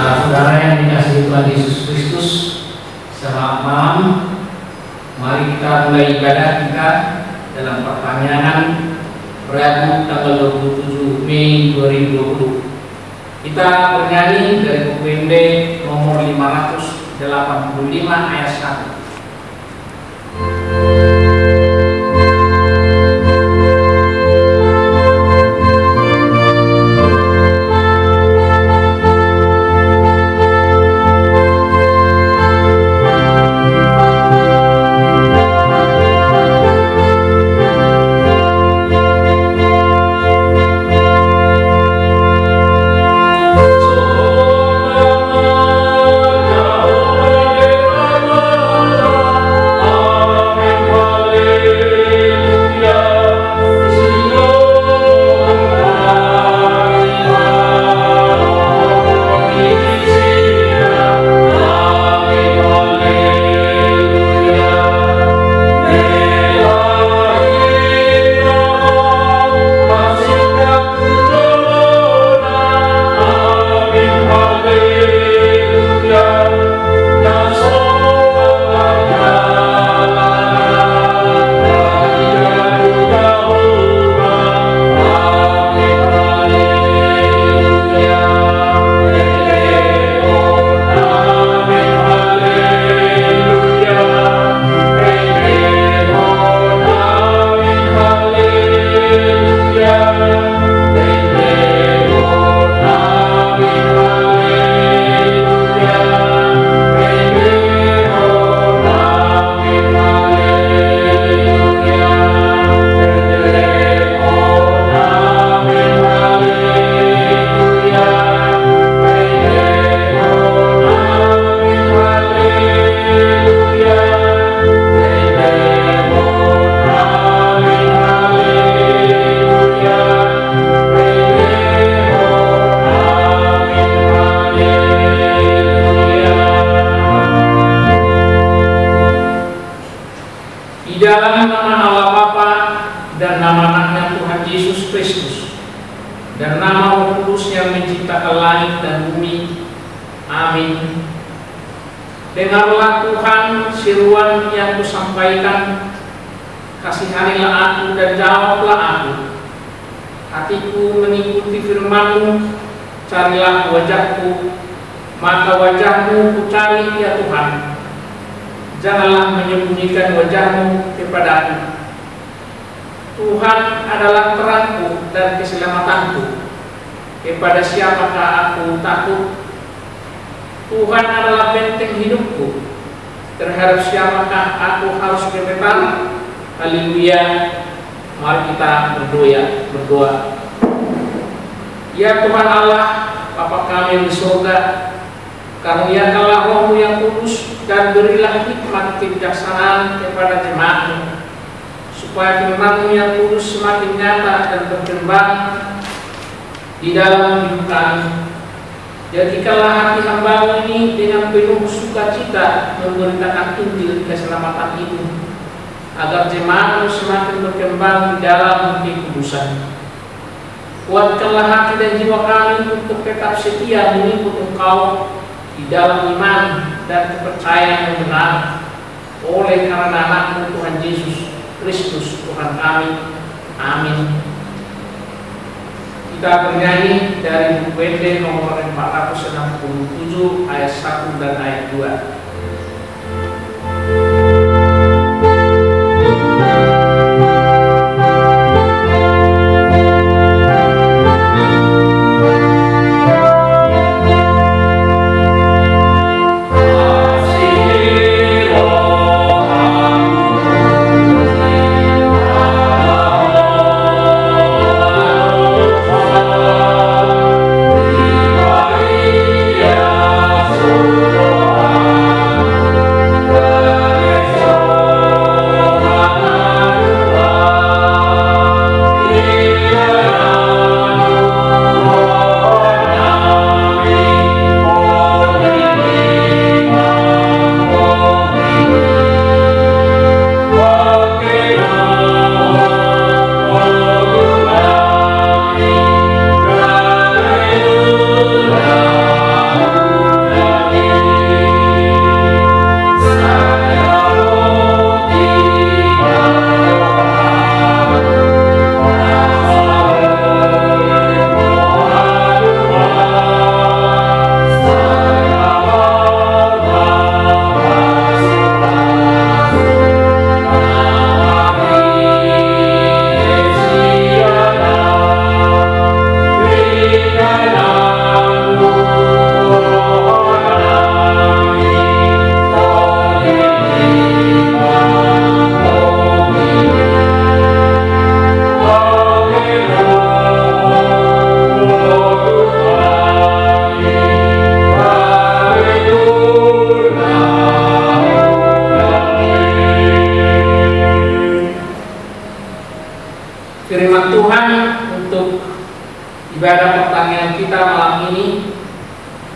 Saudara-saudara yang dikasihi Tuhan Yesus Kristus, selamat malam. Mari kita mulai ibadah kita dalam perpanjangan Rabu tanggal 27 Mei 2020. Kita bernyanyi dari buku MD nomor 585 ayat 1. Dalam nama Allah Bapa dan nama anaknya Tuhan Yesus Kristus dan nama Roh Kudus yang menciptakan langit dan bumi. Amin. Dengarlah Tuhan seruan yang kusampaikan, kasihanilah aku dan jawablah aku. Hatiku mengikuti firman-Mu, carilah wajah-Ku, maka wajah-Mu kucari ya Tuhan. Janganlah menyembunyikan wajah-Mu kepadaku. Tuhan adalah terangku dan keselamatanku. Kepada siapakah aku takut? Tuhan adalah benteng hidupku. Terhadap siapakah aku harus gemetar? Haleluya. Mari kita berdoa. Ya Tuhan Allah, Bapa kami di surga, karuniakanlah Roh-Mu yang kudus dan berilah hikmat kebijaksanaan kepada jemaat-Mu, supaya firman-Mu yang kudus semakin nyata dan berkembang di dalam hidup kami. Jadikanlah hati hamba-Mu ini dengan penuh sukacita memberitakan Injil keselamatan itu, agar jemaat-Mu semakin berkembang di dalam kekudusan. Kuatkanlah hati dan jiwa kami untuk tetap setia mengikut Engkau di dalam iman dan kepercayaan yang benar, oleh karena anak-Mu Tuhan Yesus Kristus Tuhan kami. Amin. Kita bernyanyi dari buku MD nomor 467 ayat 1 dan ayat 2. Oh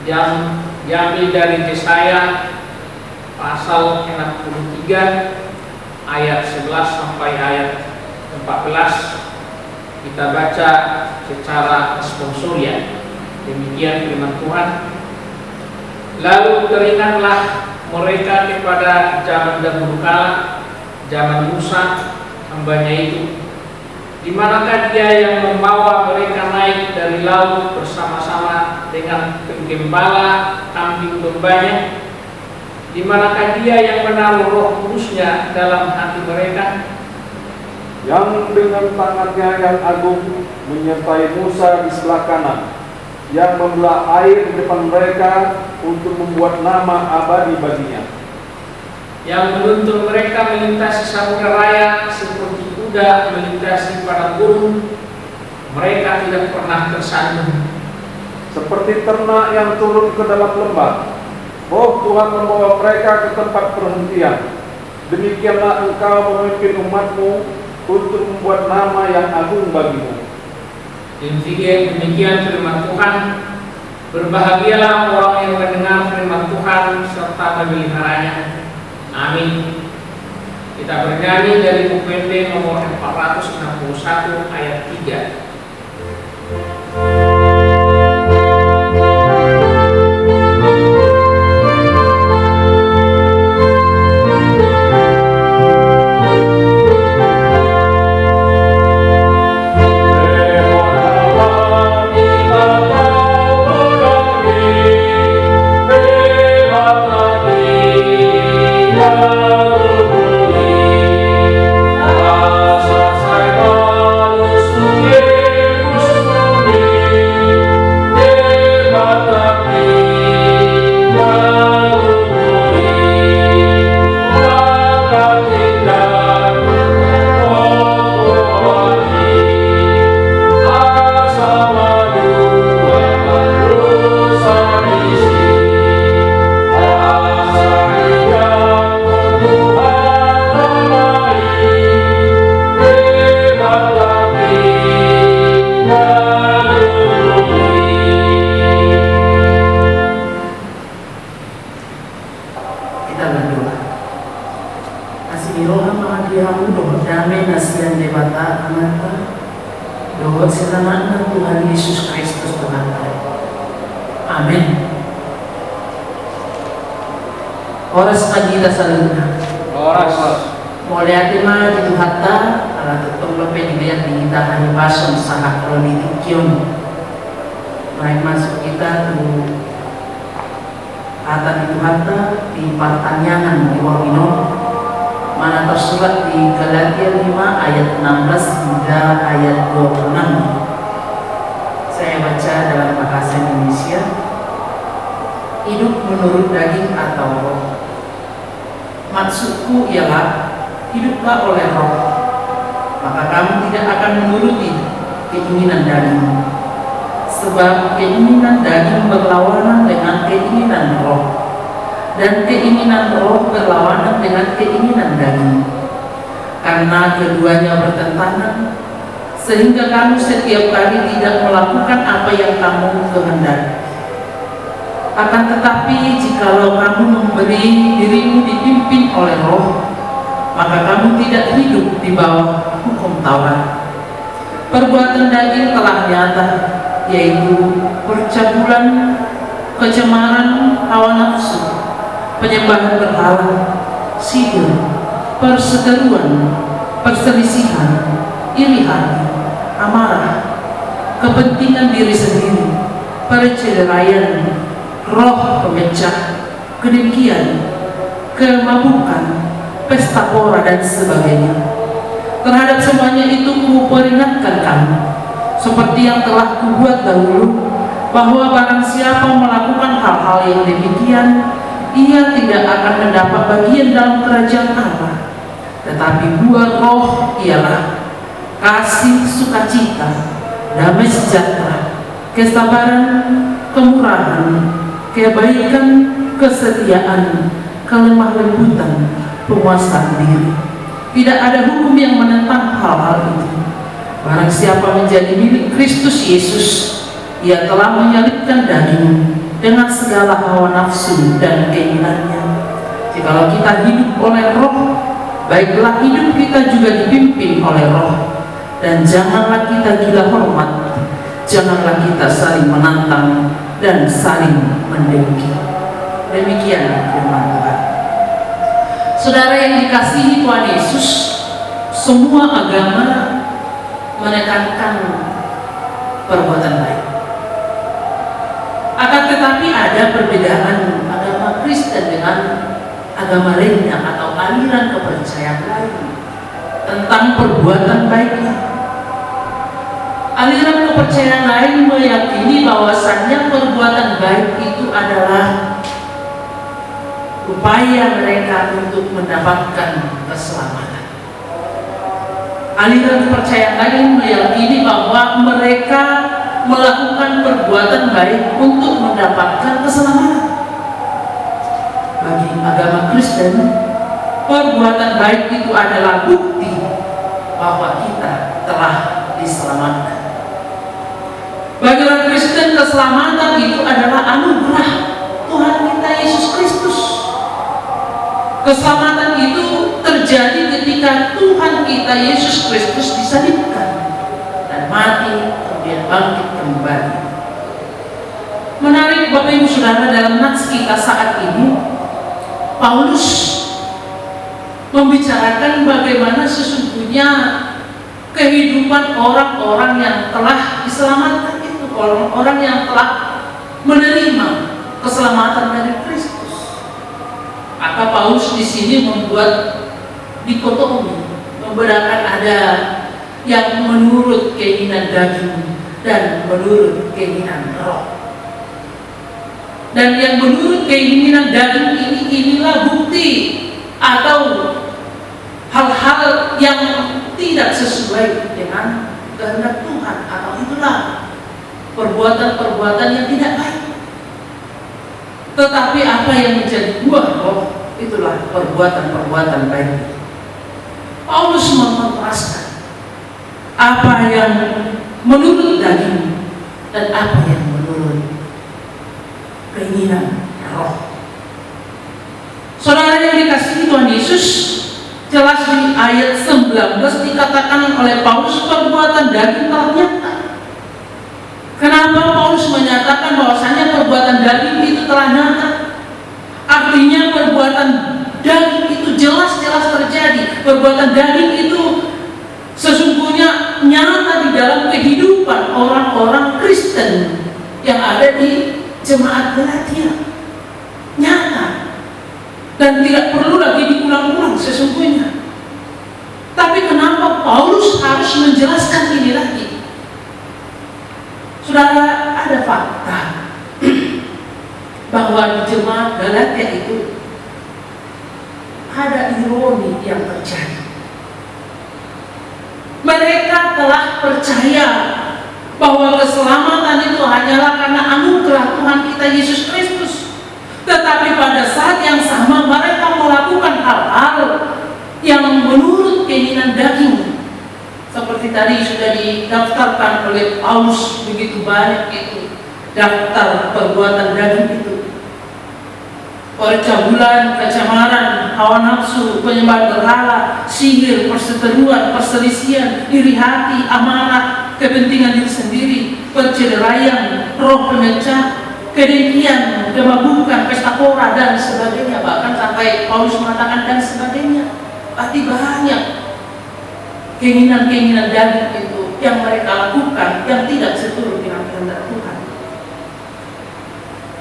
yang diambil dari Yesaya pasal 63 ayat 11 sampai ayat 14. Kita baca secara responsorial. Demikian firman Tuhan. Lalu teringatlah mereka kepada zaman dahulu kala, zaman Musa hambanya itu, di manakah dia yang membawa mereka naik dari laut bersama-sama dengan penggembala kambing dombanya? Di manakah dia yang menaruh Roh Kudusnya dalam hati mereka? Yang dengan tangannya yang agung menyertai Musa di sebelah kanan, yang membelah air di depan mereka untuk membuat nama abadi baginya. Yang menuntun mereka melintasi samudra raya seperti kuda melintasi padang gurun. Mereka tidak pernah tersandung. Seperti ternak yang turun ke dalam lembah, Roh Tuhan membawa mereka ke tempat perhentian. Demikianlah engkau memimpin umatmu untuk membuat nama yang agung bagimu. Demikian firman Tuhan. Berbahagialah orang yang mendengar firman Tuhan serta memeliharanya. Amin. Kita bernyanyi dari UPT nomor 461 ayat 3. Tuhan Yesus Kristus Tuhan. Amin. Oras pagita sa luna. Oras. Mulai atima di Tuhata, ala tutong lope dilihat di kita hanya pasong sa akronitikyon. May masuk kita tu kata di Tuhata di pertanyaan di Wawino, mana tersurat di Galatia 5 ayat 16 hingga ayat 26. Saya baca dalam bahasa Indonesia. Hidup menurut daging atau roh. Maksudku ialah hiduplah oleh roh, maka kamu tidak akan menuruti keinginan daging. Sebab keinginan daging berlawanan dengan keinginan roh, dan keinginan roh berlawanan dengan keinginan daging. Karena keduanya bertentangan, sehingga kamu setiap kali tidak melakukan apa yang kamu kehendaki. Akan tetapi jikalau kamu memberi dirimu dipimpin oleh roh, maka kamu tidak hidup di bawah hukum Taurat. Perbuatan daging telah nyata, yaitu percabulan, kecemaran hawa nafsu, penyembahan berhala, sihir, perseteruan, perselisihan, iri hati, amarah, kepentingan diri sendiri, perceraian, roh pemecah, kedengkian, kemabukan, pesta pora dan sebagainya. Terhadap semuanya itu kuperingatkan kamu, seperti yang telah kubuat dahulu, bahwa barang siapa melakukan hal-hal yang demikian, ia tidak akan mendapat bagian dalam kerajaan Allah. Tetapi buah roh ialah kasih, sukacita, damai sejahtera, kesabaran, kemurahan, kebaikan, kesetiaan, kelemah lembutan, penguasaan diri. Tidak ada hukum yang menentang hal-hal itu. Barang siapa menjadi milik Kristus Yesus, ia telah menyalibkan daging dengan segala hawa nafsu dan keinginannya. Jikalau kita hidup oleh Roh, baiklah hidup kita juga dipimpin oleh Roh. Dan janganlah kita gila hormat, janganlah kita saling menantang dan saling mendengki. Demikian firman Tuhan. Saudara yang dikasihi Tuhan Yesus, semua agama menekankan perbuatan baik. Akan tetapi ada perbedaan agama Kristen dengan agama lainnya atau aliran kepercayaan lain tentang perbuatan baiknya. Aliran kepercayaan lain meyakini bahwasannya perbuatan baik itu adalah upaya mereka untuk mendapatkan keselamatan. Aliran kepercayaan lain meyakini bahwa mereka melakukan perbuatan baik untuk mendapatkan keselamatan. Bagi agama Kristen, perbuatan baik itu adalah bukti bahwa kita telah diselamatkan. Bagi orang Kristen, keselamatan itu adalah anugerah Tuhan kita Yesus Kristus. Keselamatan itu terjadi ketika Tuhan kita Yesus Kristus disalibkan dan mati kemudian bangkit kembali. Menarik Bapak Ibu Saudara, dalam nats kita saat ini Paulus membicarakan bagaimana sesungguhnya kehidupan orang-orang yang telah diselamatkan itu, orang-orang yang telah menerima keselamatan dari Kristus. Maka Paulus di sini membuat dikotomi, membedakan ada yang menurut keinginan daging dan menurut keinginan roh. Dan yang menurut keinginan daging ini, inilah bukti atau hal-hal yang tidak sesuai dengan kehendak Tuhan, atau itulah perbuatan-perbuatan yang tidak baik. Tetapi apa yang menjadi buah roh, itulah perbuatan-perbuatan baik. Paulus mengontraskan apa yang menurut daging dan apa yang menurut keinginan roh. Saudara yang dikasihi Tuhan Yesus, jelas di ayat 19 dikatakan oleh Paulus perbuatan daging telah nyata. Kenapa Paulus menyatakan bahwasanya perbuatan daging itu telah nyata? Artinya perbuatan daging itu jelas-jelas terjadi. Perbuatan daging itu sesungguhnya nyata di dalam kehidupan orang-orang Kristen yang ada di jemaat Galatia. Nyata. Dan tidak perlu lagi diulang-ulang sesungguhnya. Tapi kenapa Paulus harus menjelaskan ini lagi? Saudara, ada fakta bahwa di jemaat Galatia itu ada ironi yang terjadi. Mereka telah percaya bahwa keselamatan itu hanyalah karena anugerah Tuhan kita Yesus Kristus. Tetapi pada saat yang sama mereka melakukan hal-hal yang menurut keinginan daging. Seperti tadi sudah didaftarkan oleh Paulus, begitu banyak itu daftar perbuatan daging itu. Percabulan, kecemaran, hawa nafsu, penyembahan berhala, sihir, perseteruan, perselisihan, iri hati, amarah, kepentingan diri sendiri, perceraian, roh pemecah, kedengkian, kemabukan, pesta pora, dan sebagainya. Bahkan sampai Paulus mengatakan dan sebagainya. Berarti banyak keinginan-keinginan daging itu yang mereka lakukan yang tidak seturut dengan kehendak Tuhan.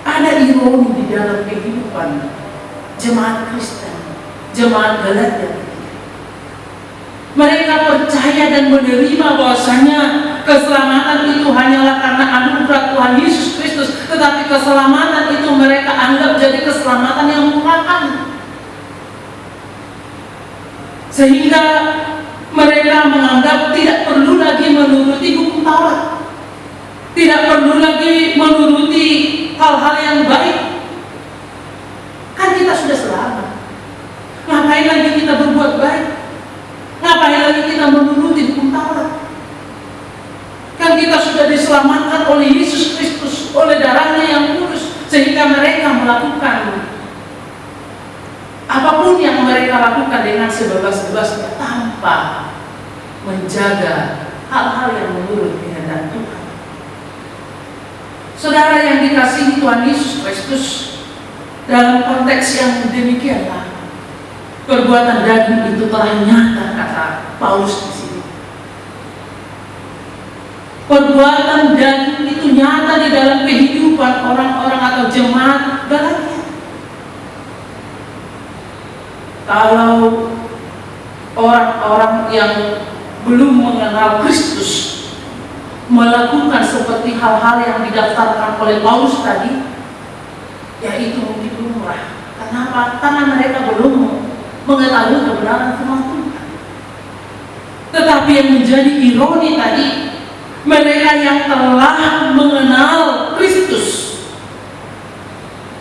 Ada ironi di dalam kehidupan jemaat Kristen, jemaat Galatia. Mereka percaya dan menerima bahwasanya keselamatan itu hanyalah karena anugerah Tuhan Yesus Kristus, tetapi keselamatan itu mereka anggap jadi keselamatan yang murahan. Sehingga mereka menganggap tidak perlu lagi menuruti hukum Taurat, tidak perlu lagi menuruti hal-hal yang baik. Kan kita sudah selamat, ngapain lagi kita berbuat baik? Ngapain lagi kita menuruti hukum Taurat? Kan kita sudah diselamatkan oleh Yesus Kristus, oleh darahnya yang kudus, sehingga mereka melakukan apapun yang mereka lakukan dengan sebebas-bebasnya tanpa menjaga hal-hal yang menurut kehendak Tuhan. Saudara yang dikasihi Tuhan Yesus Kristus, dalam konteks yang demikianlah perbuatan daging itu telah nyata, kata Paulus di sini. Perbuatan daging itu nyata di dalam kehidupan orang-orang atau jemaat Galatia. Kalau orang-orang yang belum mengenal Kristus melakukan seperti hal-hal yang didaftarkan oleh Paulus tadi, yaitu mungkin lumrah. Kenapa? Karena mereka belum mengetahui kebenaran firman Tuhan. Tetapi yang menjadi ironi tadi, mereka yang telah mengenal Kristus,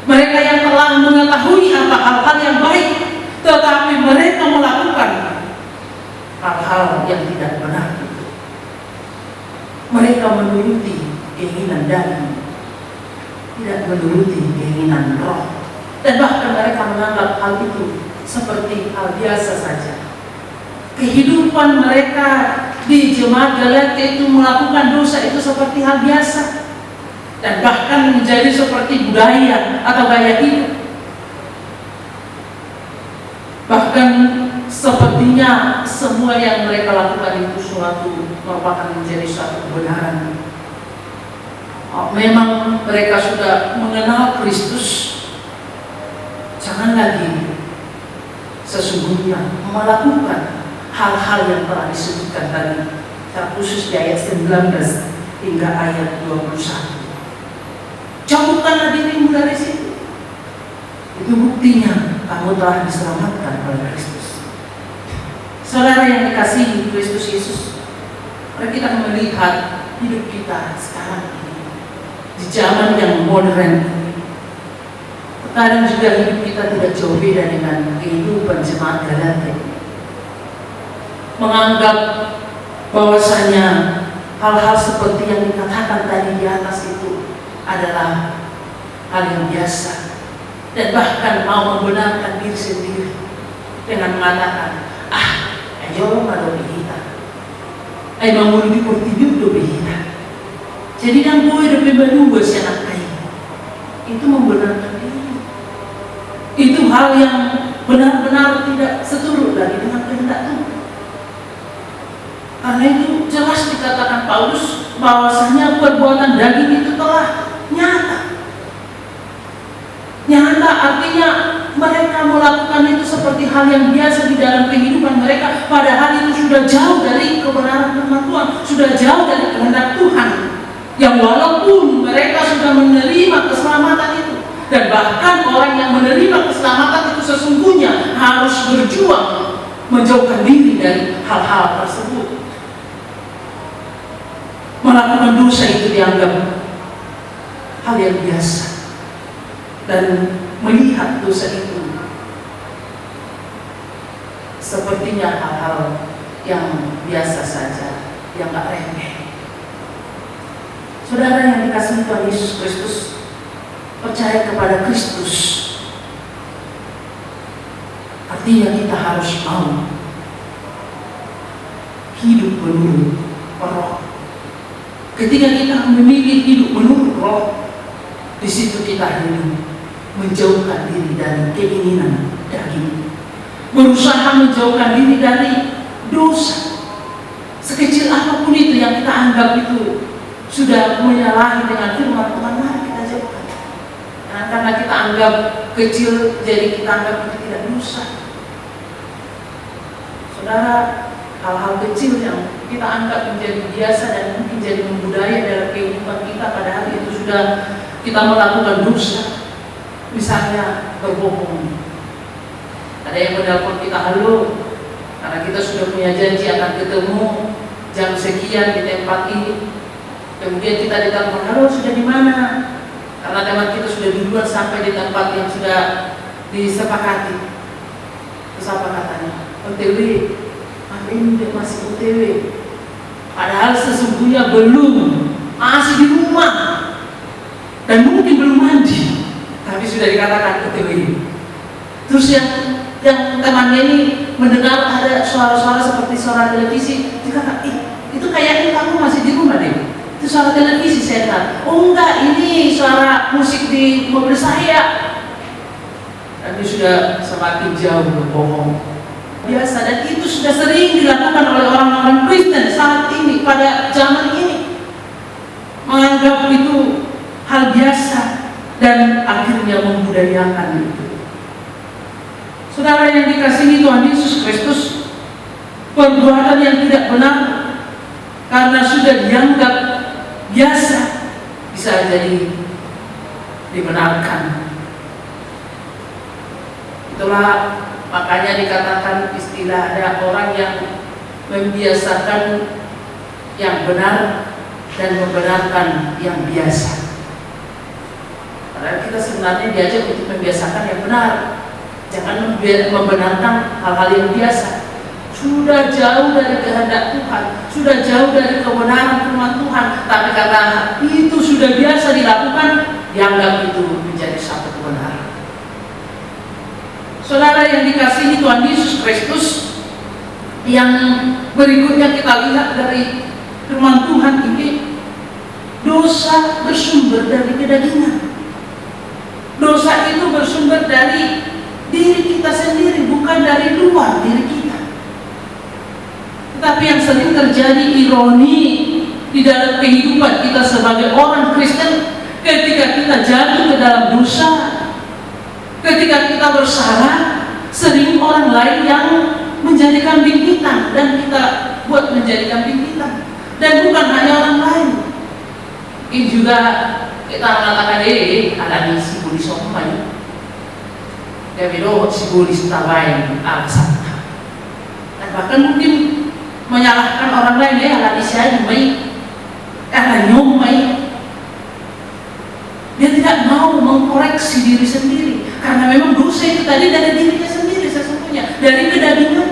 mereka yang telah mengetahui apa hal-hal yang baik, tetapi mereka melakukan hal-hal yang tidak benar. Mereka menuruti keinginan daging, tidak menuruti keinginan roh, dan bahkan mereka menganggap hal itu seperti hal biasa saja. Kehidupan mereka di jemaat Galatia itu melakukan dosa itu seperti hal biasa, dan bahkan menjadi seperti budaya atau gaya hidup. Bahkan sepertinya semua yang mereka lakukan itu merupakan menjadi suatu kebenaran. Memang mereka sudah mengenal Kristus, jangan lagi sesungguhnya melakukan hal-hal yang telah disebutkan tadi, terkhusus di ayat 19 hingga ayat 21. Jauhkanlah dirimu dari situ. Itu buktinya kamu telah diselamatkan oleh Kristus. Saudara yang dikasihi Kristus Yesus, mari kita melihat hidup kita sekarang ini di zaman yang modern ini. Terkadang juga hidup kita tidak jauh beda dengan kehidupan jemaat Galatia. Menganggap bahwasanya hal-hal seperti yang dikatakan tadi di atas itu adalah hal yang biasa, dan bahkan mau membenarkan diri sendiri dengan mengatakan, jauh ada behita, mau di portidur do behita. Jadi yang gue udah berdua si anak kain itu membenarkan diri. Itu hal yang benar-benar tidak seturut lagi dengan kehendak Tuhan. Karena itu jelas dikatakan Paulus bahwasanya perbuatan daging itu telah nyata. Nyata artinya mereka melakukan itu seperti hal yang biasa di dalam kehidupan mereka, padahal itu sudah jauh dari kebenaran firman Tuhan, sudah jauh dari kehendak Tuhan. Yang walaupun mereka sudah menerima keselamatan itu, dan bahkan orang yang menerima keselamatan itu sesungguhnya harus berjuang menjauhkan diri dari hal-hal tersebut. Melakukan dosa itu dianggap hal yang biasa, dan melihat dosa itu sepertinya hal-hal yang biasa saja, yang gak remeh. Saudara yang dikasihi Tuhan Yesus Kristus, percaya kepada Kristus artinya kita harus mau hidup menurut roh. Ketika kita memilih hidup menurut roh, di situ kita hidup menjauhkan diri dari keinginan daging, berusaha menjauhkan diri dari dosa, sekecil apapun itu yang kita anggap itu sudah menyalahi dengan firman Tuhan, mari kita jauhkan. Karena kita anggap kecil, jadi kita anggap itu tidak dosa. Saudara, hal-hal kecil yang kita anggap menjadi biasa dan mungkin jadi membudaya dalam kehidupan kita, padahal itu sudah kita melakukan dosa. Misalnya berbohong. Ada yang menelpon kita, halo, karena kita sudah punya janji akan ketemu jam sekian di tempat ini. Kemudian kita ditelepon, halo, sudah di mana? Karena teman kita sudah duluan sampai di tempat yang sudah disepakati. Terus apa katanya? OTW. Ini masih OTW. Padahal sesungguhnya belum, masih di rumah dan mungkin belum mandi, tapi sudah dikatakan itu. Terus yang temannya ini mendengar ada suara-suara seperti suara televisi, dia kata, itu kayaknya kamu masih di rumah deh. Itu suara televisi, saya dengar. Oh enggak, ini suara musik di mobil saya. Dan dia sudah semakin jauh berbohong. Biasa, dan itu sudah sering dilakukan oleh orang-orang Kristen saat ini, pada zaman ini. Menganggap itu hal biasa dan akhirnya membudayakan itu. Saudara yang dikasihi Tuhan Yesus Kristus, perbuatan yang tidak benar karena sudah dianggap biasa bisa jadi dibenarkan. Itulah makanya dikatakan istilah ada orang yang membiasakan yang benar dan membenarkan yang biasa. Padahal kita sebenarnya diajak untuk membiasakan yang benar. Jangan membenarkan hal-hal yang biasa. Sudah jauh dari kehendak Tuhan, sudah jauh dari kebenaran firman Tuhan, tapi karena itu sudah biasa dilakukan, dianggap itu menjadi satu kebenaran. Saudara yang dikasihi Tuhan Yesus Kristus, yang berikutnya kita lihat dari firman Tuhan ini, dosa bersumber dari kedagingan. Dosa itu bersumber dari diri kita sendiri, bukan dari luar diri kita. Tetapi yang sering terjadi ironi di dalam kehidupan kita sebagai orang Kristen, ketika kita jatuh ke dalam dosa, ketika kita bersalah, sering orang lain yang menjadi kambing hitam dan kita buat menjadi kambing hitam. Dan bukan hanya orang lain. Ini juga kita mengatakan ada di si buli somai. Dia bilang si buli tawain alasan. Dan bahkan mungkin menyalahkan orang lain, ada di saya mai, ada nyomai. Dia tidak mau mengkoreksi diri sendiri karena memang dosa itu tadi dari dirinya sendiri sesungguhnya, dari kedagingan.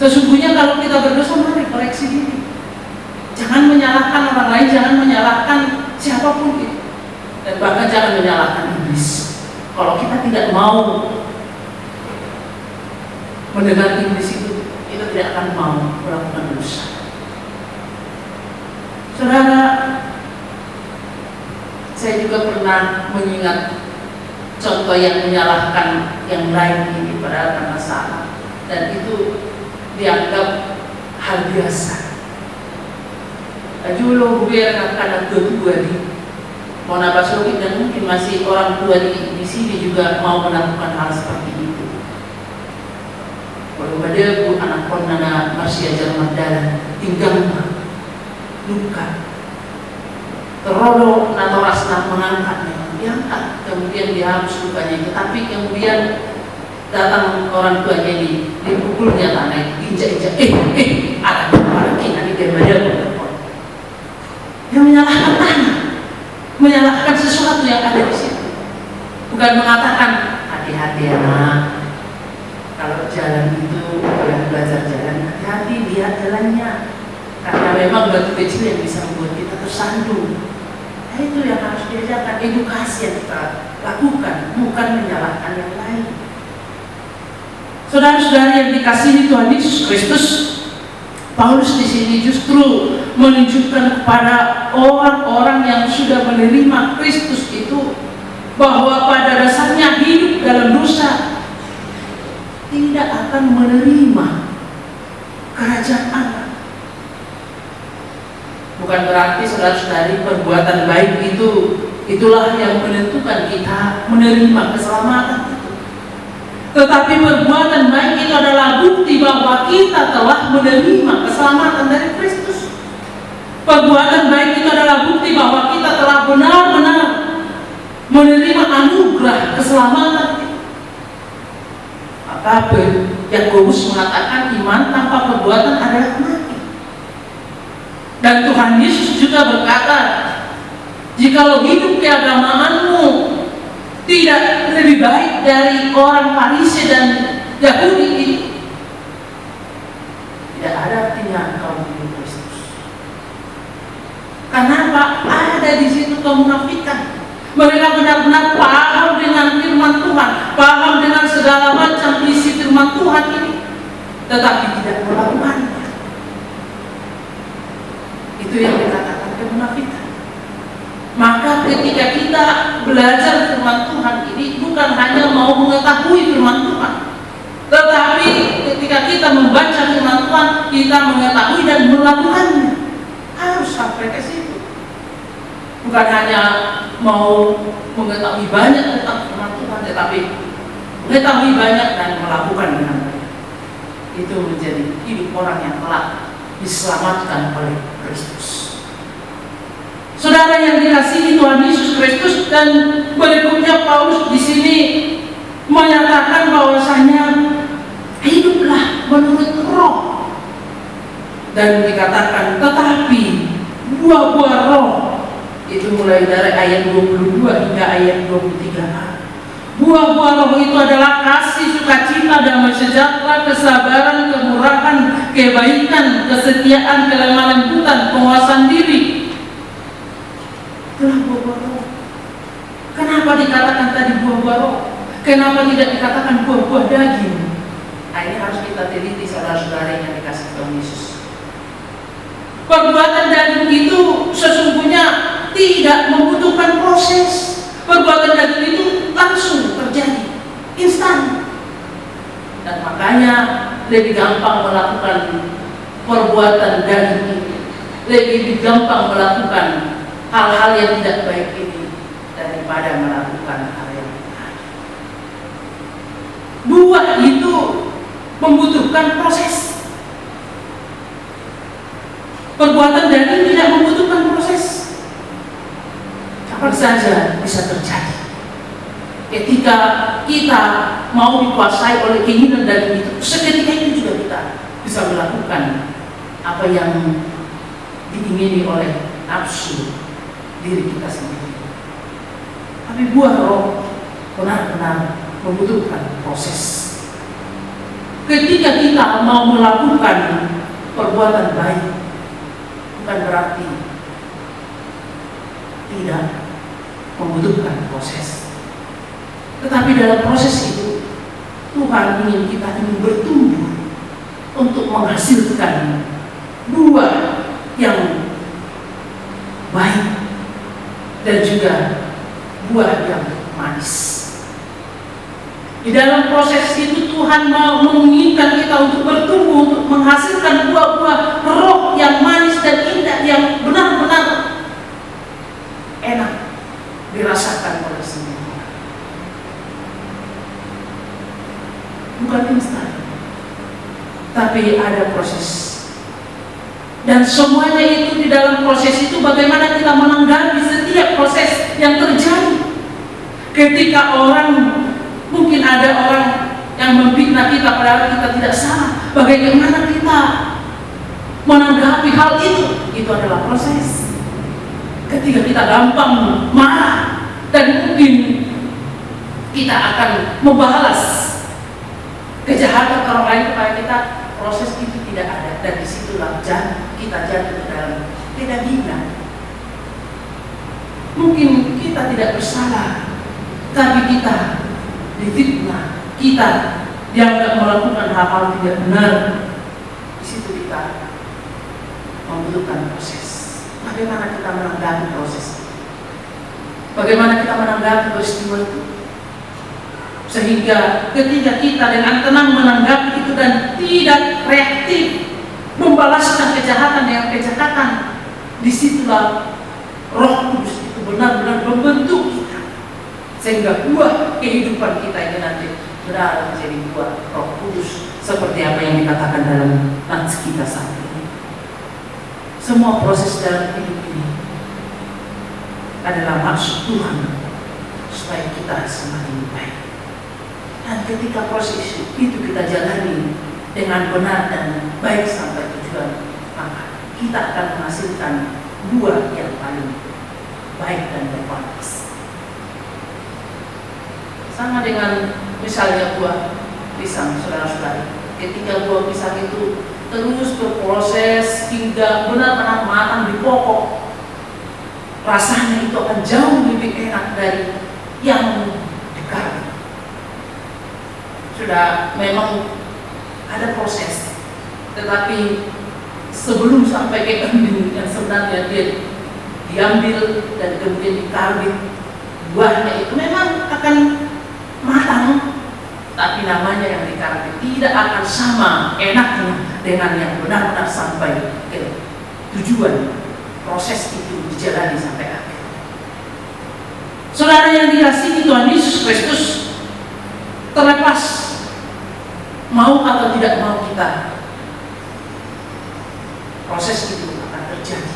Sesungguhnya kalau kita berdosa, mari koreksi diri. Jangan menyalahkan orang lain, jangan menyalahkan siapapun itu, dan bahkan jangan menyalahkan iblis. Kalau kita tidak mau mendengar iblis itu, kita tidak akan mau melakukan dosa. Saudara, saya juga pernah mengingat contoh yang menyalahkan yang lain ini padahal karena salah, dan itu dianggap hal biasa. Ajulo biar anak tua di mau nabasoki, dan mungkin masih orang tua di sini juga mau melakukan hal seperti itu. Kalau ada bu anak konana masih ajar Magdala tinggal luka terodo atau rasna mengangkatnya, diangkat, kemudian dihapus lukanya itu, tapi kemudian datang orang tuanya dipukulnya tanah, injak-injak, ada lagi nanti dia belajar. Yang menyalahkan tanah, menyalahkan sesuatu yang ada di situ, bukan mengatakan hati-hati anak, kalau jalan itu yang belajar jalan hati-hati, lihat jalannya, karena memang batu kecil yang bisa membuat kita tersandung. Nah, itu yang harus diajarkan, edukasi yang kita lakukan, bukan menyalahkan yang lain. Saudara-saudara yang dikasihi Tuhan Yesus Kristus, Paulus di sini justru menunjukkan kepada orang-orang yang sudah menerima Kristus itu bahwa pada dasarnya hidup dalam dosa tidak akan menerima kerajaan Allah. Bukan berarti saudara-saudari perbuatan baik itulah yang menentukan kita menerima keselamatan. Tetapi perbuatan baik itu adalah bukti bahwa kita telah menerima keselamatan dari Kristus. Perbuatan baik itu adalah bukti bahwa kita telah benar-benar menerima anugerah keselamatan. Maka Yakobus mengatakan iman tanpa perbuatan adalah mati. Dan Tuhan Yesus juga berkata, jikalau hidup keagamaanmu tidak lebih baik dari orang Farisi dan Yahudi ini, tidak ada artinya engkau menjadi Kristus. Kenapa? Ada di situ kemunafikan. Mereka benar-benar paham dengan firman Tuhan, paham dengan segala macam isi firman Tuhan ini, tetapi tidak melakukannya. Itu yang dikatakan kemunafikan. Maka ketika kita belajar firman Tuhan ini, bukan hanya mau mengetahui firman Tuhan, tetapi ketika kita membaca firman Tuhan, kita mengetahui dan melakukannya. Harus sampai ke situ. Bukan hanya mau mengetahui banyak tentang firman Tuhan, tetapi mengetahui banyak dan melakukan dengan banyak. Itu menjadi hidup orang yang telah diselamatkan oleh Kristus. Saudara yang dikasihi Tuhan Yesus Kristus, dan berikutnya Paulus di sini menyatakan bahwasanya hiduplah menurut Roh, dan dikatakan tetapi buah-buah Roh, itu mulai dari ayat 22 hingga ayat 23a. Buah-buah Roh itu adalah kasih, sukacita, damai sejahtera, kesabaran, kemurahan, kebaikan, kesetiaan, kelemah lembutan, penguasaan diri. Itulah buah-buah Roh. Kenapa dikatakan tadi buah-buah Roh? Kenapa tidak dikatakan buah-buah daging? Nah, ini harus kita teliti, saudara-saudara yang dikasih Tuhan Yesus. Perbuatan daging itu sesungguhnya tidak membutuhkan proses. Perbuatan daging itu langsung terjadi, instan. Dan makanya lebih gampang melakukan perbuatan daging ini, lebih gampang melakukan hal-hal yang tidak baik ini daripada melakukan hal yang benar. Buah itu membutuhkan proses. Perbuatan daging tidak membutuhkan proses. Kapan saja bisa terjadi. Ketika kita mau dikuasai oleh keinginan daging itu, seketika itu juga kita bisa melakukan apa yang diingini oleh nafsu diri kita sendiri. Tapi buah Roh benar-benar membutuhkan proses. Ketika kita mau melakukan perbuatan baik, bukan berarti tidak membutuhkan proses. Tetapi dalam proses itu, Tuhan ingin kita ini bertumbuh untuk menghasilkan buah yang baik dan juga buah yang manis. Di dalam proses itu Tuhan mau menginginkan kita untuk bertumbuh, untuk menghasilkan buah-buah Roh yang manis dan indah, yang benar-benar enak dirasakan oleh semua orang. Bukan instan, tapi ada proses. Dan semuanya itu di dalam proses itu bagaimana kita menanggapi setiap proses yang terjadi. Ketika mungkin ada orang yang memfitnah kita padahal kita tidak salah, bagaimana kita menanggapi hal itu? Itu adalah proses. Ketika kita gampang marah dan mungkin kita akan membalas kejahatan orang lain kepada kita, proses itu tidak ada, dan disitulah kita jatuh ke dalam kedagingan. Mungkin kita tidak bersalah, tapi kita difitnah, kita dianggap melakukan hal-hal tidak benar. Di situ kita membutuhkan proses. Bagaimana kita menanggapi proses? Bagaimana kita menanggapi peristiwa itu? Sehingga ketika kita dengan tenang menanggapi itu dan tidak reaktif membalaskan kejahatan dengan kejahatan, disitulah Roh Kudus itu benar-benar membentuk kita, sehingga buah kehidupan kita ini nanti benar menjadi buah Roh Kudus, seperti apa yang dikatakan dalam nats kita saat ini. Semua proses dalam hidup ini adalah maksud Tuhan supaya kita semakin baik. Dan ketika proses itu kita jalani dengan benar dan baik sampai tujuan, maka kita akan menghasilkan buah yang paling baik dan berkualitas. Sama dengan misalnya buah pisang, saudara-saudara. Ketika buah pisang itu terus berproses hingga benar-benar matang di pokok, rasanya itu akan jauh lebih enak dari yang dekat. Sudah memang ada proses, tetapi sebelum sampai ke kambing yang sebenarnya dia diambil dan kemudian dikarbit, buahnya itu memang akan matang, tapi namanya yang dikarbit tidak akan sama enaknya dengan yang benar-benar sampai ke tujuan. Proses itu dijalani sampai akhir. Saudara yang dikasihi Tuhan Yesus Kristus, terlepas mau atau tidak mau kita, proses itu akan terjadi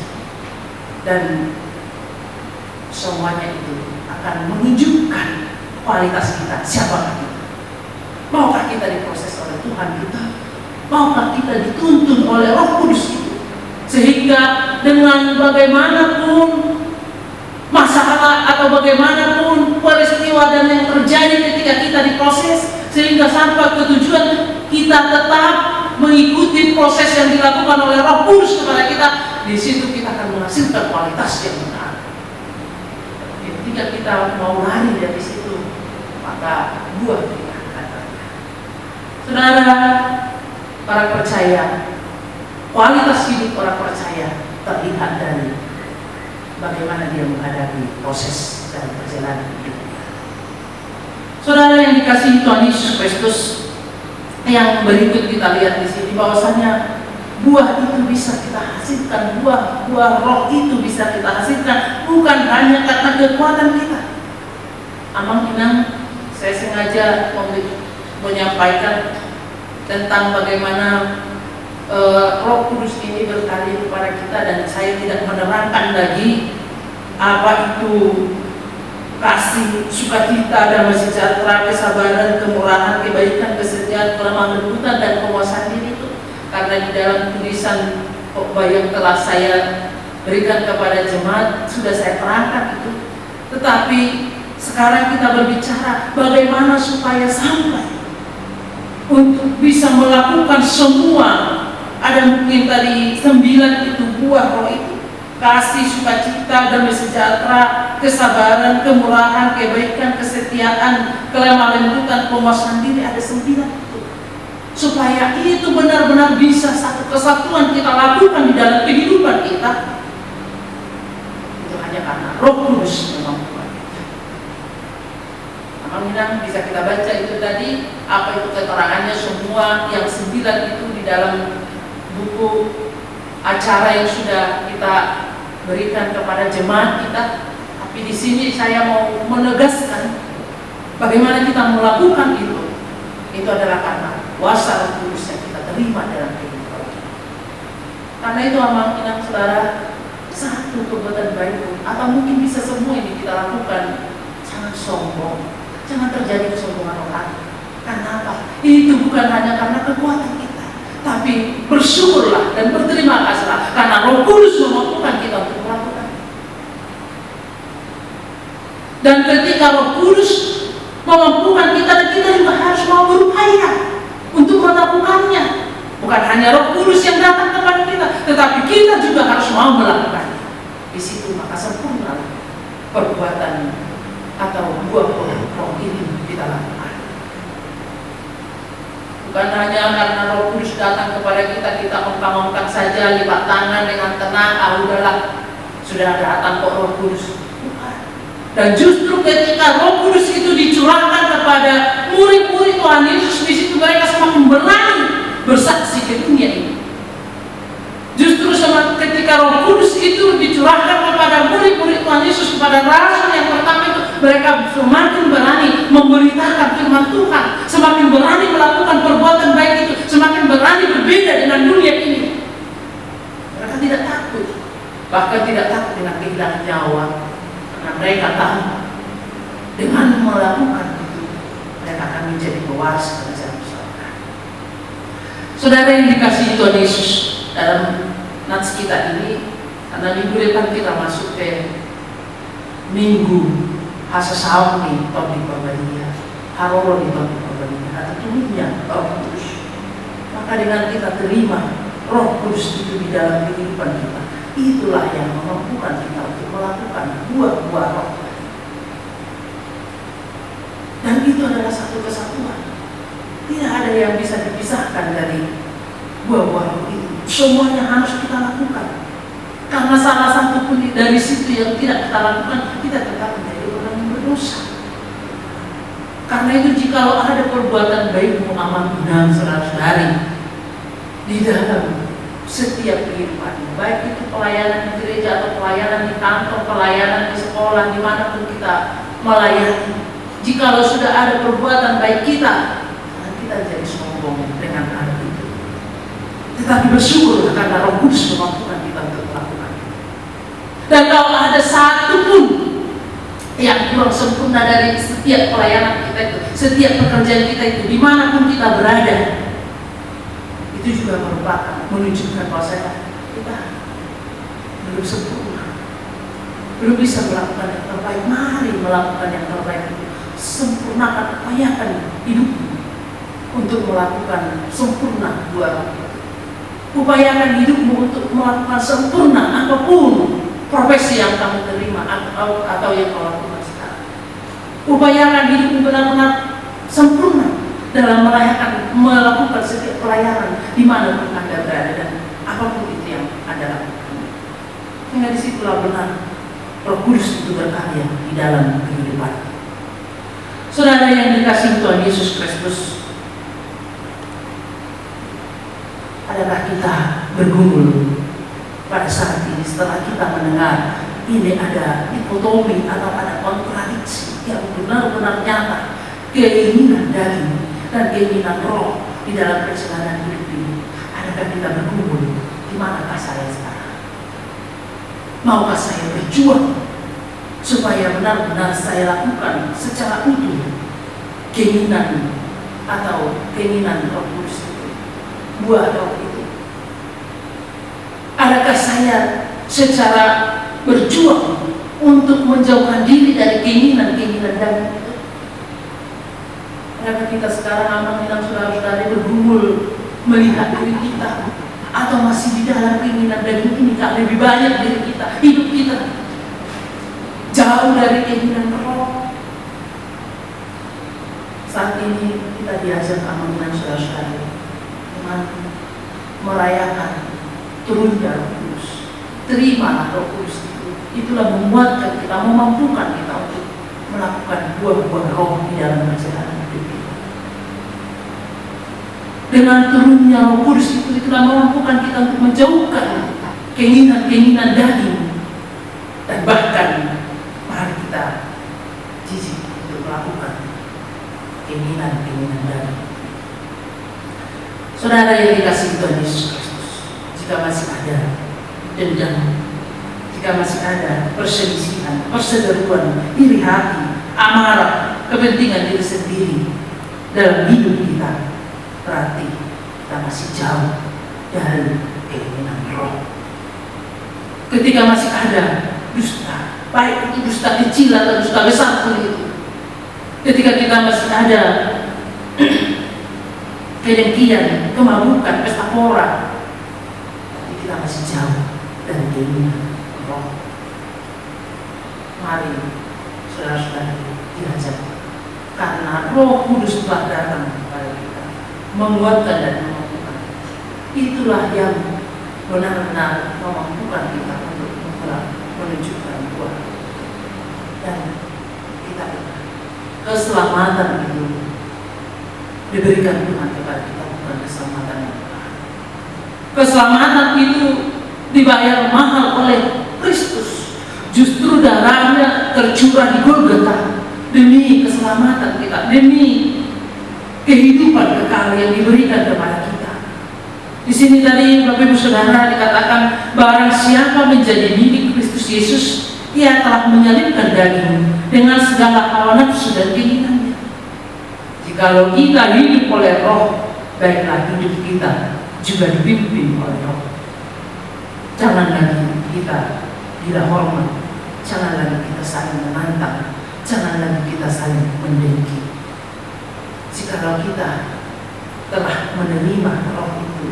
dan semuanya itu akan menunjukkan kualitas kita, siapa kita. Maukah kita diproses oleh Tuhan kita? Maukah kita dituntun oleh Roh Kudus itu? Sehingga dengan bagaimanapun masalah atau bagaimanapun peristiwa dan yang terjadi ketika kita diproses, sehingga sampai ke tujuan kita tetap mengikuti proses yang dilakukan oleh Roh Kudus kepada kita, di situ kita akan menghasilkan kualitas yang benar. Ketika kita mau lari dari situ, maka buah kita akan datang. Saudara, para percaya, kualitas hidup orang percaya terlihat dari bagaimana dia menghadapi proses dan perjalanan hidup. Saudara yang dikasihi Tuhan Yesus Kristus, yang berikut kita lihat di sini bahwasanya buah itu bisa kita hasilkan, buah roh itu bisa kita hasilkan bukan hanya karena kekuatan kita. Amang Inang, saya sengaja menyampaikan tentang bagaimana Roh Kudus ini berkarya kepada kita, dan saya tidak menerangkan lagi apa itu kasih, sukacita, damai sejahtera, kesabaran, kemurahan, kebaikan, kesetiaan, kelemahan lembutan, dan penguasaan diri itu. Karena di dalam tulisan khotbah yang telah saya berikan kepada jemaat sudah saya terangkan itu. Tetapi sekarang kita berbicara bagaimana supaya sampai untuk bisa melakukan semua. Ada mungkin tadi 9 itu buah roh itu: kasih, sukacita, damai sejahtera, kesabaran, kemurahan, kebaikan, kesetiaan, kelemah lembutan, penguasaan diri. Ada 9 itu. Supaya itu benar-benar bisa satu kesatuan kita lakukan di dalam kehidupan kita, itu hanya karena Roh Kudus memampukan kita. Amin, bisa kita baca itu tadi, apa itu keterangannya semua yang 9 itu di dalam buku acara yang sudah kita berikan kepada jemaat kita. Tapi di sini saya mau menegaskan bagaimana kita melakukan itu. Itu adalah karena kuasa Roh Kudus yang kita terima dalam kehidupan kita. Karena itu Amang Inang, saudara, satu perbuatan baik atau mungkin bisa semua ini kita lakukan, jangan sombong, jangan terjadi kesombongan orang. Karena apa? Itu bukan hanya karena kekuatan kita, tapi bersyukurlah dan berterima kasihlah karena Roh Kudus memampukan kita untuk melakukan. Dan ketika Roh Kudus memampukan kita, dan kita juga harus mau berupaya untuk melakukannya. Bukan hanya Roh Kudus yang datang kepada kita, tetapi kita juga harus mau melakukannya. Di situ maka sempurna perbuatan atau buah roh ini kita lakukan. Bukan hanya karena Roh Kudus datang kepada kita, kita ongkang-ongkang saja, lipat tangan dengan tenang, udahlah, sudah datang kok Roh Kudus. Dan justru ketika Roh Kudus itu dicurahkan kepada murid-murid Tuhan Yesus, di situ mereka semakin berani bersaksi ke dunia ini. Justru ketika Roh Kudus itu dicurahkan kepada murid-murid Tuhan Yesus, kepada rasul yang pertama itu, mereka semakin berani memberitakan firman Tuhan, semakin berani melakukan perbuatan baik itu, semakin berani berbeda dengan dunia ini. Mereka tidak takut, bahkan tidak takut dengan kehilangan nyawa. Karena mereka tahu dengan melakukan itu mereka akan menjadi pewaris kerajaan surga. Saudara yang dikasihi Tuhan Yesus, dalam nats kita ini, karena minggu depan kita masuk ke minggu Hasasaum di Topik Perbadia, Haroro di Topik Perbadia, atau turunnya Roh Kudus. Maka dengan kita terima Roh Kudus itu di dalam kehidupan kita, itulah yang memampukan kita untuk melakukan buah-buah roh. Dan itu adalah satu kesatuan. Tidak ada yang bisa dipisahkan dari buah-buah roh itu. Semuanya harus kita lakukan. Karena salah satu pun dari situ yang tidak kita lakukan, kita tetap menjadi orang yang berdosa. Karena itu jikalau ada perbuatan baik amal benar saudara-saudari di dalam setiap kehidupan, baik itu pelayanan di gereja atau pelayanan di kantor, pelayanan di sekolah, dimanapun kita melayani, jikalau sudah ada perbuatan baik kita jadi sombong dengan hal itu. Tetapi bersyukur karena Roh Kudus memampukan kita untuk melakukan itu. Dan kalau ada satu pun yang kurang sempurna dari setiap pelayanan kita itu, setiap pekerjaan kita itu, dimanapun kita berada, itu juga merupakan menunjukkan bahwa kita belum sempurna, belum bisa melakukan yang terbaik. Mari melakukan yang terbaik itu. Sempurnakan, upayakan hidupmu untuk melakukan sempurna buah. Upayakan hidupmu untuk melakukan sempurna apapun profesi yang kamu terima atau yang kamu lakukan sekarang. Upayakan hidupmu benar-benar sempurna dalam melakukan setiap pelayanan dimanapun Anda berada dan apapun itu yang Anda lakukan. Sehingga disitulah benar Roh Kudus itu berkarya di dalam kehidupan. Saudara yang dikasihi Tuhan Yesus Kristus, adakah kita bergumul pada saat ini setelah kita mendengar ini ada dikotomi atau ada kontradiksi yang benar-benar nyata, keinginan daging dan keinginan roh di dalam perjalanan hidup ini? Adakah kita bergumul? Di manakah saya sekarang? Maukah saya berjuang supaya benar-benar saya lakukan secara utuh keinginan atau keinginan Roh Kudus itu, buah roh itu? Adakah saya secara berjuang untuk menjauhkan diri dari keinginan-keinginan daging itu? Adakah kita sekarang amal-amal saudara-saudari bergumul melihat diri kita, atau masih di dalam keinginan daging ini lebih banyak diri kita, hidup kita jauh dari keinginan roh? Saat ini kita diajak amal-amal saudara-saudari merayakan turunnya Roh Kudus. Terimalah Roh Kudus itu. Itulah menguatkan kita, memampukan kita untuk melakukan buah-buah roh di dalam perjalanan hidup kita. Dengan turunnya Roh Kudus itu, itulah memampukan kita untuk menjauhkan keinginan-keinginan daging, dan bahkan mari kita jijik untuk melakukan keinginan-keinginan daging. Saudara yang dikasihi Tuhan Yesus Kristus, jika masih ada dendam, jika masih ada perselisihan, perseteruan, iri hati, amarah, kepentingan diri sendiri dalam hidup kita, berarti kita masih jauh dari keinginan roh. Ketika masih ada dusta, baik itu dusta kecil atau dusta besar pun itu, ketika kita masih ada kedengkian, kemabukan, pesta pora, tapi kita masih jauh dari keinginan roh. Mari saudara-saudari diajak, karena Roh Kudus telah datang kepada kita, menguatkan dan memampukan. Itulah yang benar-benar memampukan kita untuk menunjukkan buah. Dan kita keselamatan itu diberikan Tuhan kepada kita, bukan keselamatan yang lain. Keselamatan itu dibayar mahal oleh Kristus. Justru darahnya tercurah di Golgota demi keselamatan kita, demi kehidupan kekal yang diberikan kepada kita. Di sini tadi Bapak Ibu Saudara dikatakan, barang siapa menjadi milik Kristus Yesus, ia telah menyalibkan daging dengan segala hawa nafsu dan keinginannya. Jikalau kita hidup oleh Roh, baiklah hidup kita juga dipimpin oleh Roh. Jangan lagi kita tidak hormat, jangan lagi kita saling menantang, jangan lagi kita saling mendengki. Jikalau kita telah menerima Roh itu,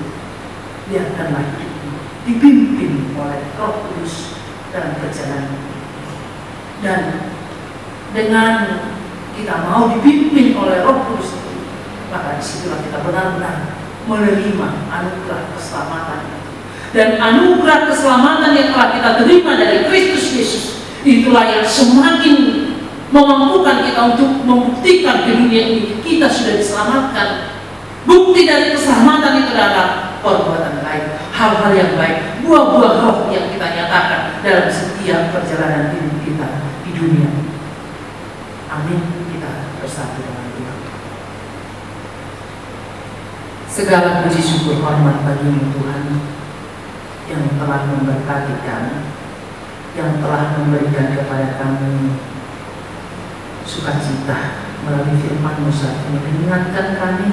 biarkanlah hidupmu dipimpin oleh Roh Kudus dalam perjalanan ini. Dan dengan kita mau dipimpin oleh Roh Kudus itu, maka disitulah kita benar-benar menerima anugerah keselamatan. Dan anugerah keselamatan yang telah kita terima dari Kristus Yesus, itulah yang semakin memampukan kita untuk membuktikan di dunia ini kita sudah diselamatkan. Bukti dari keselamatan itu adalah perbuatan baik, hal-hal yang baik, buah-buah roh yang kita nyatakan dalam setiap perjalanan hidup kita di dunia. Amin. Kita bersatu dengan Tuhan. Segala puji syukur hormat bagi-Mu Tuhan, yang telah memberkati kami, yang telah memberikan kepada kami sukacita melalui firman-Mu saat ini, mengingatkan kami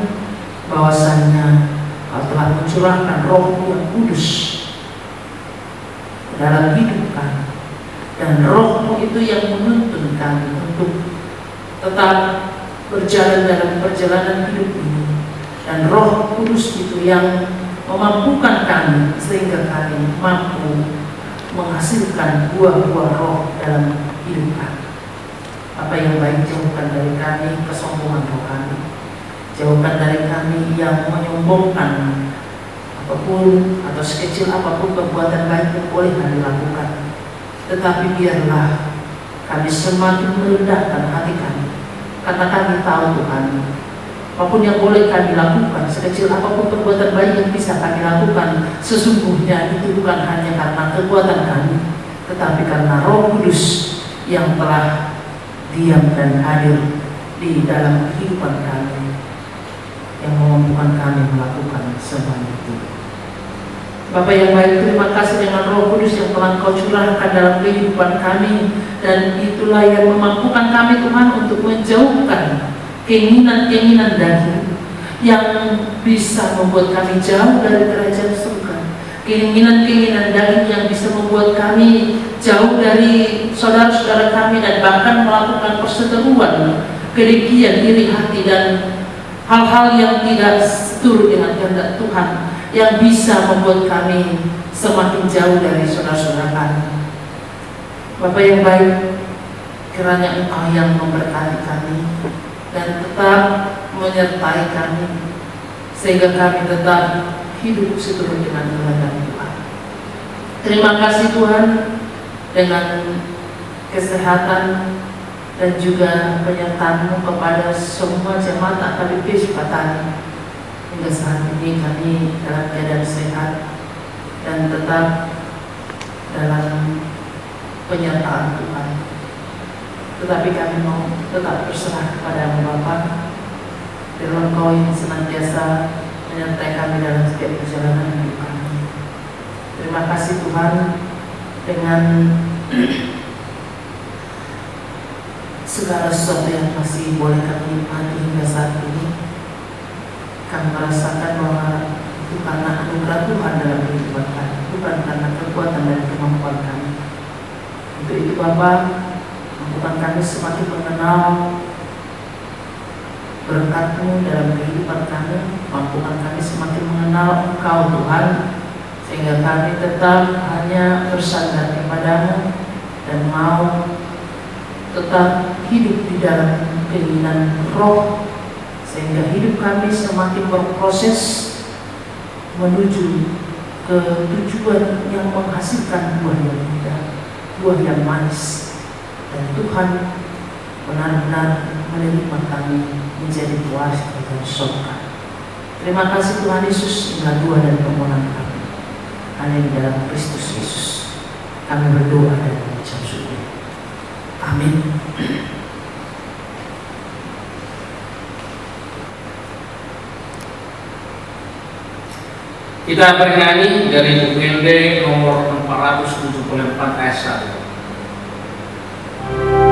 bahwasannya Kau telah mencurahkan Roh yang kudus dalam hidup kami, dan Roh-Mu itu yang menuntun kami untuk tetap berjalan dalam perjalanan hidup ini, dan Roh Kudus itu yang memampukan kami sehingga kami mampu menghasilkan buah-buah roh dalam hidup kami. Apa yang baik jauhkan dari kami kesombongan rohani, jauhkan dari kami yang menyombongkan apapun atau sekecil apapun perbuatan baik yang boleh kami lakukan. Tetapi biarlah kami semakin merendahkan hati kami, karena kami tahu Tuhan, apapun yang boleh kami lakukan, sekecil apapun perbuatan baik yang bisa kami lakukan, sesungguhnya itu bukan hanya karena kekuatan kami, tetapi karena Roh Kudus yang telah diam dan hadir di dalam kehidupan kami, yang memampukan kami melakukan semua itu. Bapa yang baik, terima kasih dengan Roh Kudus yang telah Kau curahkan dalam kehidupan kami, dan itulah yang memampukan kami Tuhan untuk menjauhkan keinginan-keinginan daging yang bisa membuat kami jauh dari kerajaan surga, keinginan-keinginan daging yang bisa membuat kami jauh dari saudara-saudara kami dan bahkan melakukan perseteruan, kedengkian, iri hati, dan hal-hal yang tidak seturut dengan kehendak Tuhan, yang bisa membuat kami semakin jauh dari saudara-saudara kami. Bapa yang baik, kiranya Engkau yang memberkati kami dan tetap menyertai kami, sehingga kami tetap hidup seturut dengan kehendak Tuhan. Terima kasih Tuhan, dengan kesehatan dan juga penyertaan-Mu kepada semua jemaat AKBP Sukatani. Hingga saat ini kami dalam keadaan sehat dan tetap dalam penyertaan Tuhan. Tetapi kami mau tetap berserah kepada-Mu Bapa, biarlah Engkau yang senantiasa menyertai kami dalam setiap perjalanan hidup kami. Terima kasih Tuhan, dengan segala sesuatu yang masih boleh kami nikmati hingga saat ini. Kami merasakan bahwa itu karena anugerah Tuhan dalam kehidupan kami, bukan karena kekuatan dan kemampuan kami. Untuk itu Bapa, mampukan kami semakin mengenal berkat-Mu dalam kehidupan kami, mampukan kami semakin mengenal Engkau Tuhan, sehingga kami tetap hanya bersandar kepada-Mu dan mau tetap hidup di dalam keinginan Roh, sehingga hidup kami semakin berproses menuju ke tujuan yang menghasilkan buah yang indah, buah yang manis, dan Tuhan benar-benar menerima kami menjadi waris kerajaan surga. Terima kasih Tuhan Yesus, inilah doa dan permohonan kami hanya di dalam Kristus Yesus. Kami berdoa dan mengucap syukur. Amin. Kita bernyanyi dari UGD nomor 474 ayat 1. Amen.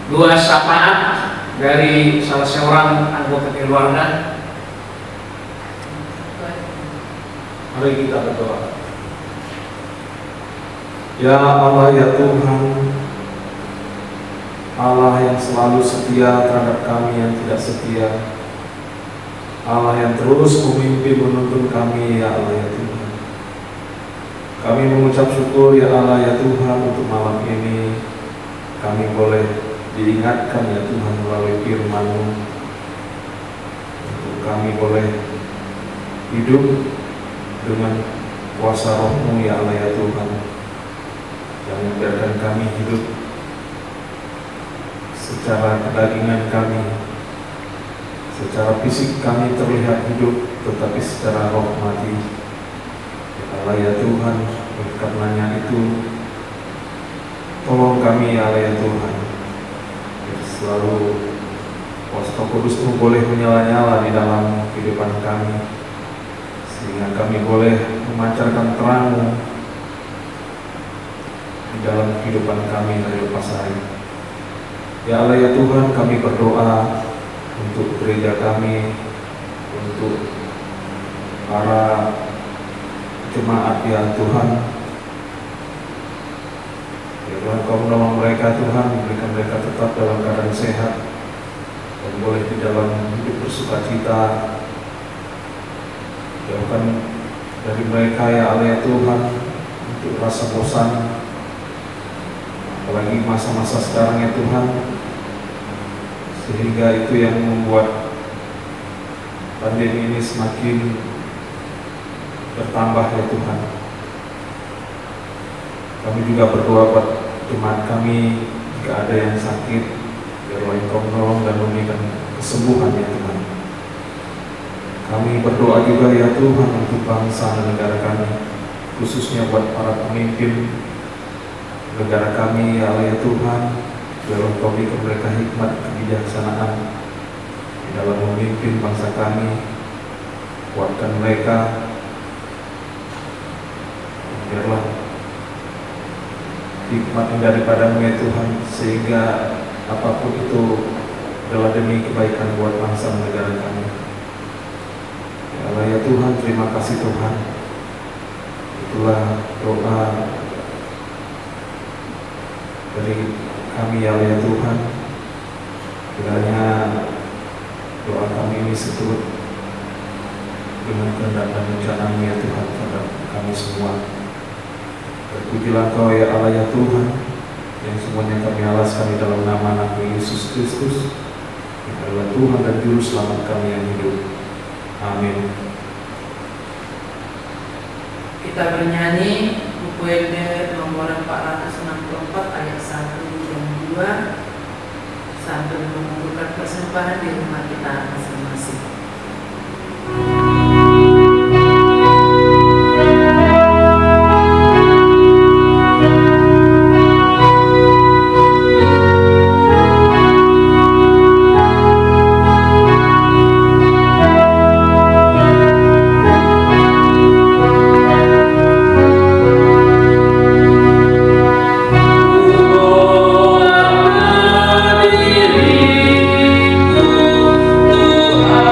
dua syafaat dari salah seorang anggota keluarga. Mari kita berdoa. Ya Allah, ya Tuhan, Allah yang selalu setia terhadap kami yang tidak setia, Allah yang terus memimpin menuntun kami, ya Allah, ya Tuhan. Kami mengucap syukur, ya Allah, ya Tuhan, untuk malam ini kami boleh diingatkan, ya Tuhan, melalui firman-Mu, untuk kami boleh hidup dengan kuasa Roh-Mu, ya Allah, ya Tuhan. Jangan biarkan kami hidup secara kedagingan kami, secara fisik kami terlihat hidup, tetapi secara roh mati. Ya Allah, ya Tuhan, karenanya itu tolong kami, ya Allah, ya Tuhan, biar selalu kuasa Kudus-Mu boleh menyala-nyala di dalam kehidupan kami, sehingga kami boleh memancarkan terang-Mu di dalam kehidupan kami hari lepas hari. Ya Allah, ya Tuhan, kami berdoa untuk gereja kami, untuk para jemaat, ya Tuhan. Ya Tuhan, Kau menolong mereka, Tuhan, memberikan mereka tetap dalam keadaan sehat dan boleh di dalam hidup bersukacita. Jauhkan dari mereka, ya Allah, ya Tuhan, untuk rasa bosan, apalagi masa-masa sekarang, ya Tuhan, sehingga itu yang membuat pandemi ini semakin bertambah, ya Tuhan. Kami juga berdoa buat jemaat kami, jika ada yang sakit, biarlah Engkau menolong dan memberikan kesembuhan, ya Tuhan. Kami berdoa juga, ya Tuhan, untuk bangsa dan negara kami, khususnya buat para pemimpin negara kami, ya Allah, ya Tuhan. Biarlah Engkau berikan mereka hikmat kebijaksanaan di dalam memimpin bangsa kami. Kuatkan mereka, biarlah hikmat yang daripada-Mu, ya Tuhan, sehingga apapun itu adalah demi kebaikan buat bangsa dan negara kami. Ya Allah, ya Tuhan, terima kasih Tuhan. Itulah doa dari kami, ya Allah, ya Tuhan. Kiranya doa kami ini seturut dengan kehendak dan rencana-Mu, ya Tuhan, terhadap kami semua. Terpujilah Kau, ya Allah, ya Tuhan, yang semuanya kami alaskan di dalam nama Nabi Yesus Kristus, yang adalah Tuhan dan Juru Selamat kami yang hidup. Amin. Kita bernyanyi buku Ede nomor 464 ayat 1 dan 2 sambil mengumpulkan persembahan di rumah kita masing-masing. Diriku Tuhan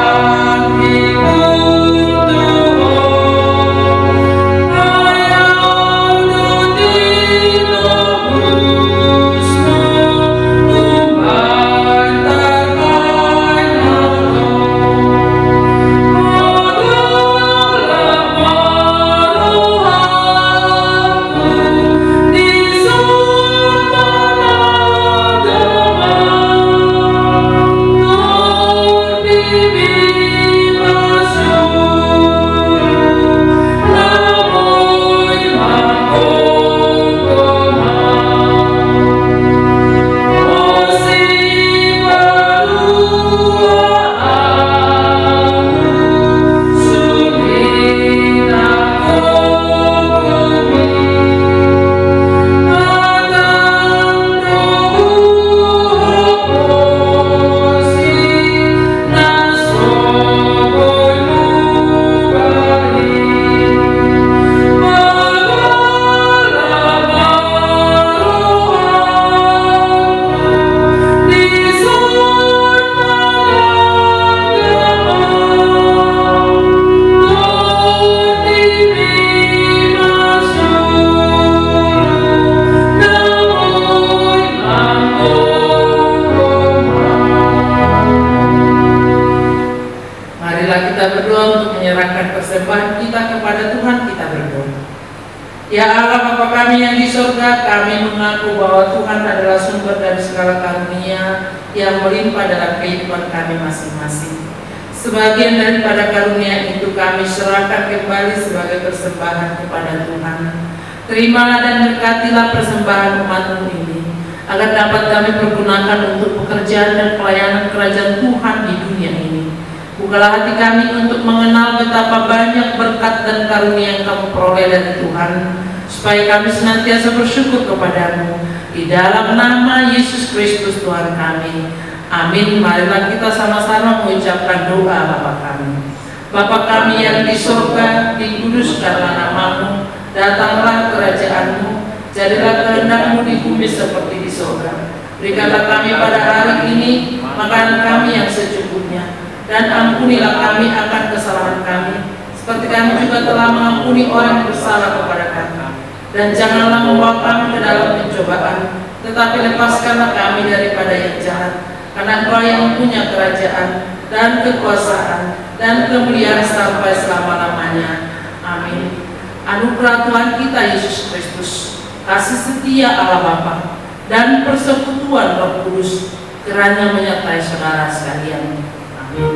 Tuhan adalah sumber dari segala karunia yang melimpah dalam kehidupan kami masing-masing. Sebagian daripada karunia itu kami serahkan kembali sebagai persembahan kepada Tuhan. Terimalah dan berkatilah persembahan umat-Mu ini, agar dapat kami pergunakan untuk pekerjaan dan pelayanan kerajaan Tuhan di dunia ini. Bukalah hati kami untuk mengenal betapa banyak berkat dan karunia yang Kamu peroleh dari Tuhan, supaya kami senantiasa bersyukur kepada-Mu. Di dalam nama Yesus Kristus Tuhan kami. Amin. Marilah kita sama-sama mengucapkan doa Bapa kami. Bapa kami yang di surga, dikuduskanlah nama-Mu, datanglah kerajaan-Mu, jadilah kehendak-Mu di bumi seperti di surga. Berikanlah kami pada hari ini makanan kami yang secukupnya, dan ampunilah kami akan kesalahan kami, seperti kami juga telah mengampuni orang yang bersalah kepada kami. Dan janganlah membawa kami ke dalam pencobaan, tetapi lepaskanlah kami daripada yang jahat. Karena Engkau yang punya kerajaan dan kekuasaan dan kemuliaan sampai selama-lamanya. Amin. Anugerah Tuhan kita Yesus Kristus, kasih setia Allah Bapa, dan persekutuan Roh Kudus kiranya menyertai saudara sekalian. Amin.